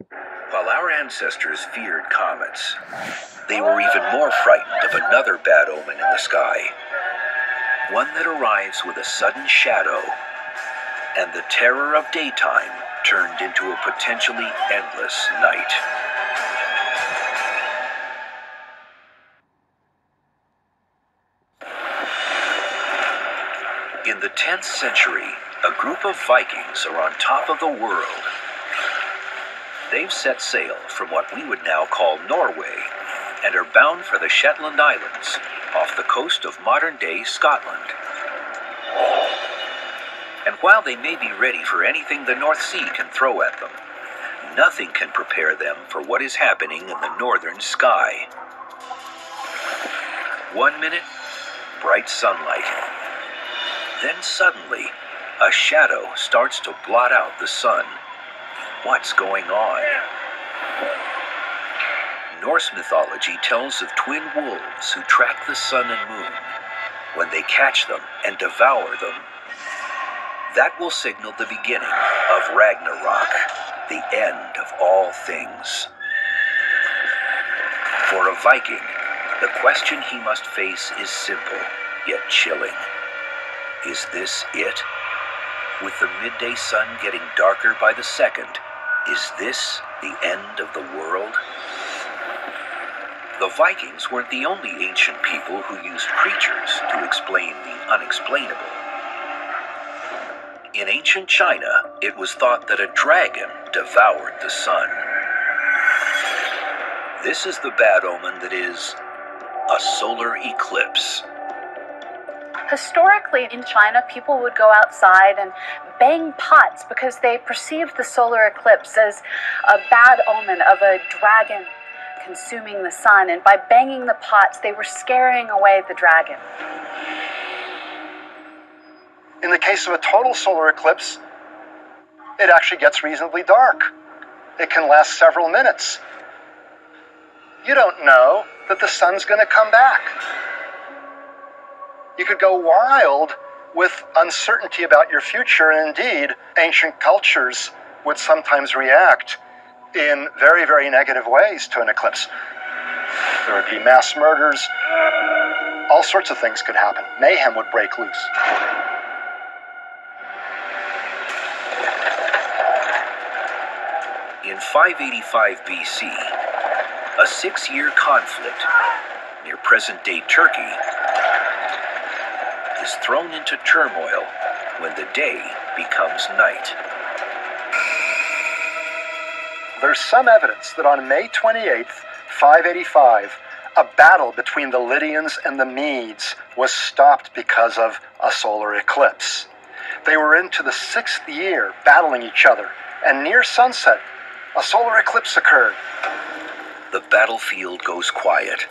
While our ancestors feared comets, they were even more frightened of another bad omen in the sky. One that arrives with a sudden shadow, and the terror of daytime turned into a potentially endless night. In the 10th century, a group of Vikings are on top of the world. They've set sail from what we would now call Norway and are bound for the Shetland Islands off the coast of modern-day Scotland. And while they may be ready for anything the North Sea can throw at them, nothing can prepare them for what is happening in the northern sky. 1 minute, bright sunlight. Then suddenly, a shadow starts to blot out the sun. What's going on? Norse mythology tells of twin wolves who track the sun and moon. When they catch them and devour them, that will signal the beginning of Ragnarok, the end of all things. For a Viking, the question he must face is simple, yet chilling. Is this it? With the midday sun getting darker by the second, is this the end of the world? The Vikings weren't the only ancient people who used creatures to explain the unexplainable. In ancient China, it was thought that a dragon devoured the sun. This is the bad omen that is a solar eclipse. Historically, in China, people would go outside and bang pots because they perceived the solar eclipse as a bad omen of a dragon consuming the sun. And by banging the pots, they were scaring away the dragon. In the case of a total solar eclipse, it actually gets reasonably dark. It can last several minutes. You don't know that the sun's going to come back. You could go wild with uncertainty about your future, and indeed, ancient cultures would sometimes react in very, very negative ways to an eclipse. There would be mass murders. All sorts of things could happen. Mayhem would break loose. In 585 BC, a 6-year conflict near present-day Turkey is thrown into turmoil when the day becomes night. There's some evidence that on May 28th, 585, a battle between the Lydians and the Medes was stopped because of a solar eclipse. They were into the 6th year battling each other, and near sunset, a solar eclipse occurred. The battlefield goes quiet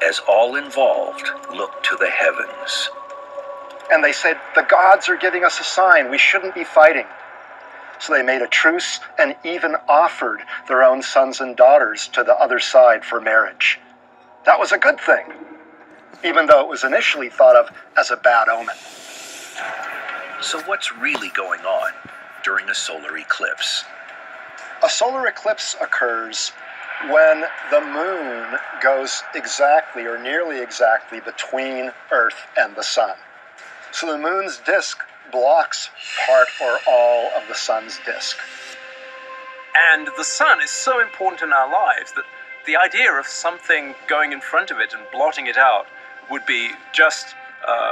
as all involved look to the heavens. And they said, the gods are giving us a sign, we shouldn't be fighting. So they made a truce and even offered their own sons and daughters to the other side for marriage. That was a good thing, even though it was initially thought of as a bad omen. So what's really going on during a solar eclipse? A solar eclipse occurs when the moon goes exactly or nearly exactly between Earth and the sun. So the moon's disk blocks part or all of the sun's disk. And the sun is so important in our lives that the idea of something going in front of it and blotting it out would be just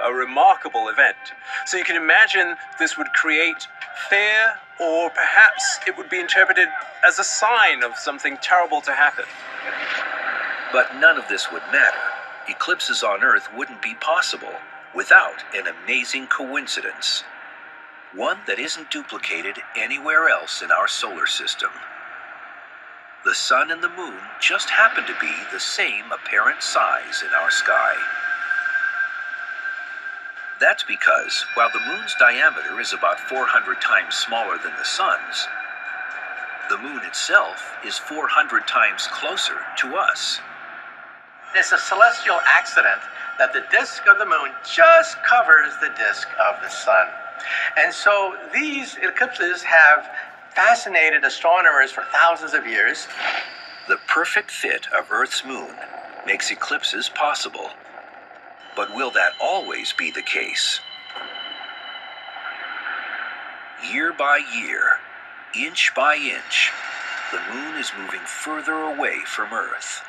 a remarkable event. So you can imagine this would create fear, or perhaps it would be interpreted as a sign of something terrible to happen. But none of this would matter. Eclipses on Earth wouldn't be possible without an amazing coincidence. One that isn't duplicated anywhere else in our solar system. The sun and the moon just happen to be the same apparent size in our sky. That's because, while the moon's diameter is about 400 times smaller than the sun's, the moon itself is 400 times closer to us. It's a celestial accident that the disk of the moon just covers the disk of the sun. And so these eclipses have fascinated astronomers for thousands of years. The perfect fit of Earth's moon makes eclipses possible. But will that always be the case? Year by year, inch by inch, the moon is moving further away from Earth.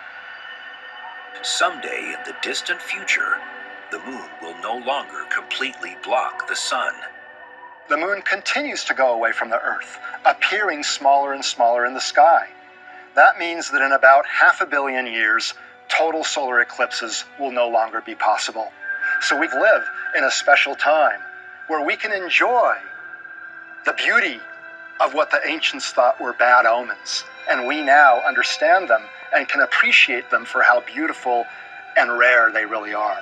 Someday in the distant future, the moon will no longer completely block the sun. The moon continues to go away from the Earth, appearing smaller and smaller in the sky. That means that in about 500 million years, total solar eclipses will no longer be possible. So we live in a special time where we can enjoy the beauty of what the ancients thought were bad omens. And we now understand them and can appreciate them for how beautiful and rare they really are.